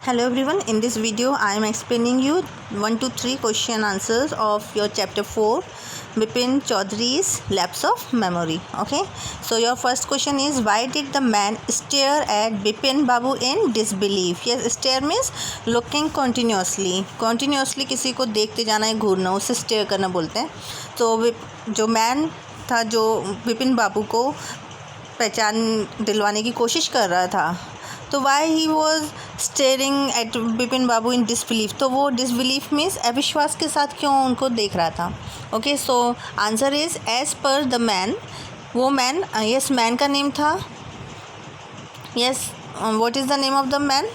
Hello everyone, in this video I am explaining you 1 to 3 question answers of your chapter 4 Bipin Chaudhary's Lapse of Memory. Okay, so your first question is, why did the man stare at Bipin Babu in disbelief? Yes, stare means looking continuously किसी को देखते जाना है, घूरना, उसे stare करना बोलते हैं. तो जो मैन था जो बिपिन बाबू को पहचान दिलवाने की कोशिश कर रहा था, तो why he was staring at Bipin Babu in disbelief, तो वो डिसबिलीफ मीन्स अविश्वास के साथ क्यों उनको देख रहा था. Okay, so answer is as per the man. वो मैन, यस, मैन का नेम था, yes, what is the name of the man?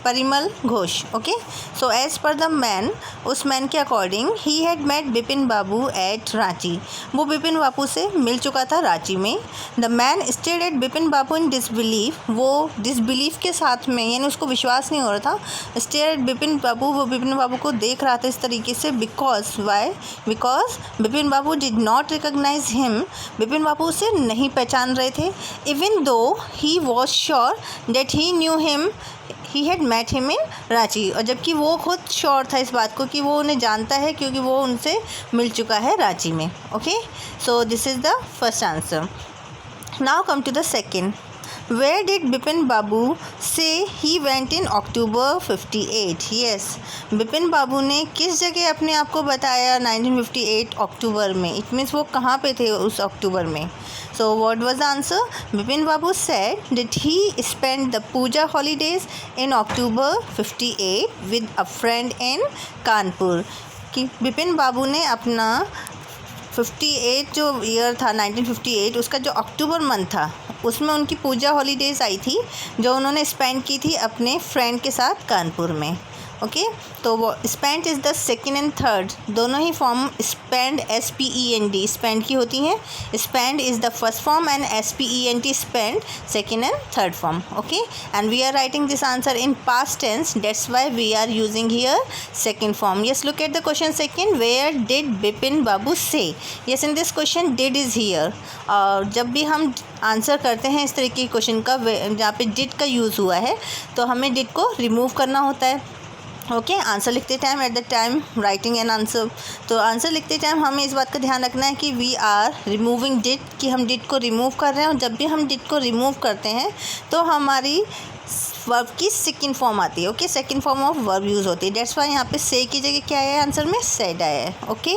Parimal Ghosh. Okay, so as per the man, उस मैन के according he had met Bipin Babu at Ranchi. वो बिपिन बाबू से मिल चुका था रांची में. The man stayed at Bipin Babu in disbelief, वो डिसबिलीफ के साथ में, यानी उसको विश्वास नहीं हो रहा था. स्टेड एट बिपिन बाबू, वो बिपिन बाबू को देख रहा था इस तरीके से. Because why? Because Bipin Babu did not recognise him, Bipin Babu उसे नहीं पहचान रहे थे. Even though he was sure that he knew him, he had met him in Ranchi. और जबकि वो खुद श्योर था इस बात को कि वो उन्हें जानता है क्योंकि वो उनसे मिल चुका है रांची में. Okay, so this is the first answer. Now come to the second. Where did Bipin Babu say he went in October 58? Yes, Bipin बाबू ने किस जगह अपने आप को बताया 1958 अक्टूबर में. इट मीन्स वो कहाँ पे थे उस अक्टूबर में. So what was the answer? Bipin Babu said that he spent the Puja holidays in October 58 with a friend in Kanpur. कि बिपिन बाबू ने अपना 58 जो ईयर था 1958, उसका जो अक्टूबर मंथ था उसमें उनकी पूजा हॉलीडेज़ आई थी जो उन्होंने स्पेंड की थी अपने फ्रेंड के साथ कानपुर में. ओके, तो वो spend is the second and third, दोनों ही फॉर्म स्पेंड SPEND स्पेंड की होती हैं. Spend is the first form and SPEND spend second and third form. Okay, and we are writing this answer in past tense, that's why we are using here second form. Yes, look at the question second. Where did Bipin Babu say? Yes, in this question did is here. और जब भी हम answer करते हैं इस तरीके के question का जहाँ पे डिड का यूज़ हुआ है, तो हमें डिड को रिमूव करना होता है. ओके, आंसर लिखते time, at the time writing an answer, तो आंसर लिखते टाइम हमें इस बात का ध्यान रखना है कि वी आर रिमूविंग डिड, कि हम डिड को रिमूव कर रहे हैं. और जब भी हम डिड को रिमूव करते हैं तो हमारी वर्ब की सेकंड फॉर्म आती है. Okay, second form of verb use होती है. दैट्स वाई यहाँ पे से की जगह क्या है आंसर में? सेड आया है. Okay,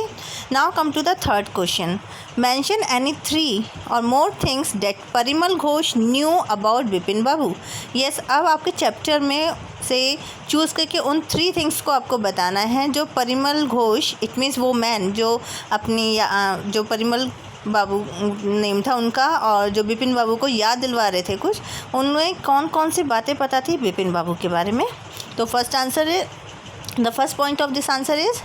now come to the third question. Mention any 3 or more things that Parimal Ghosh knew about Bipin Babu. Yes, अब आपके चैप्टर में से चूज़ करके उन 3 थिंग्स को आपको बताना है जो परिमल घोष, इट मीन्स वो मैन जो अपनी जो परिमल बाबू नेम था उनका, और जो बिपिन बाबू को याद दिलवा रहे थे कुछ, उनमें कौन कौन सी बातें पता थी बिपिन बाबू के बारे में. तो फर्स्ट आंसर है, the first point of this answer is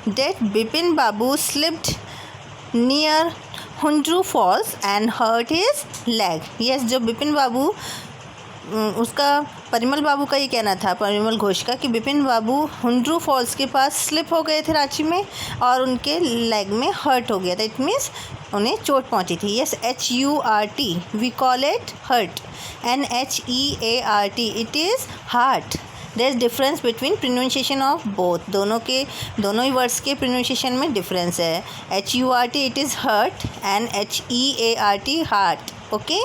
that Bipin Babu slipped near Hundru falls and hurt his leg. Yes, जो बिपिन बाबू, उसका परिमल बाबू का ये कहना था, परिमल घोष का, कि बिपिन बाबू हुंड्रू फॉल्स के पास स्लिप हो गए थे रांची में और उनके लेग में हर्ट हो गया था. इट मीन्स उन्हें चोट पहुंची थी. Yes, HURT, we call it hurt. NHEART, it is heart. There is difference between pronunciation of both, दोनों ही वर्ड्स के प्रोनाउंसिएशन में डिफरेंस है. HURT it is hurt and HEART heart. Okay,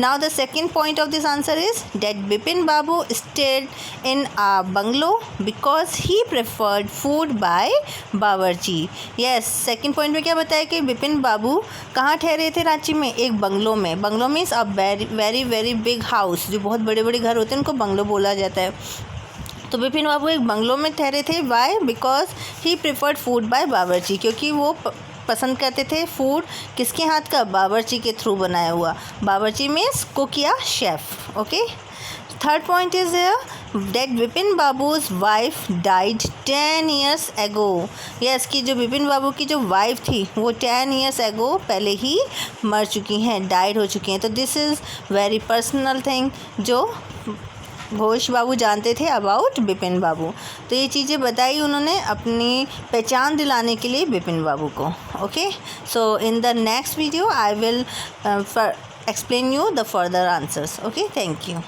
now the second point of this answer is that Bipin Babu stayed in a bungalow because he preferred food by बावर्ची. yes, second point में क्या बताया कि बिपिन बाबू कहाँ ठहरे थे रांची में? एक बंगलो में. Bungalow means a very very big house, जो बहुत बड़े बड़े घर होते हैं उनको बंगलो बोला जाता है. तो बिपिन बाबू एक बंगलो में ठहरे थे. Why? Because he preferred food by बावर्ची, क्योंकि वो पसंद करते थे फूड किसके हाथ का? बावर्ची के थ्रू बनाया हुआ. बावर्ची मीन्स कुक या chef. Okay, third point is that Bipin babus wife died 10 years ago. Yes, कि जो बिपिन बाबू की जो वाइफ थी वो 10 years ago पहले ही मर चुकी हैं, डाइड हो चुकी हैं. तो this is very personal thing जो घोष बाबू जानते थे अबाउट बिपिन बाबू. तो ये चीज़ें बताई उन्होंने अपनी पहचान दिलाने के लिए बिपिन बाबू को. Okay, so in the next video I will explain you the further answers. Okay, thank you.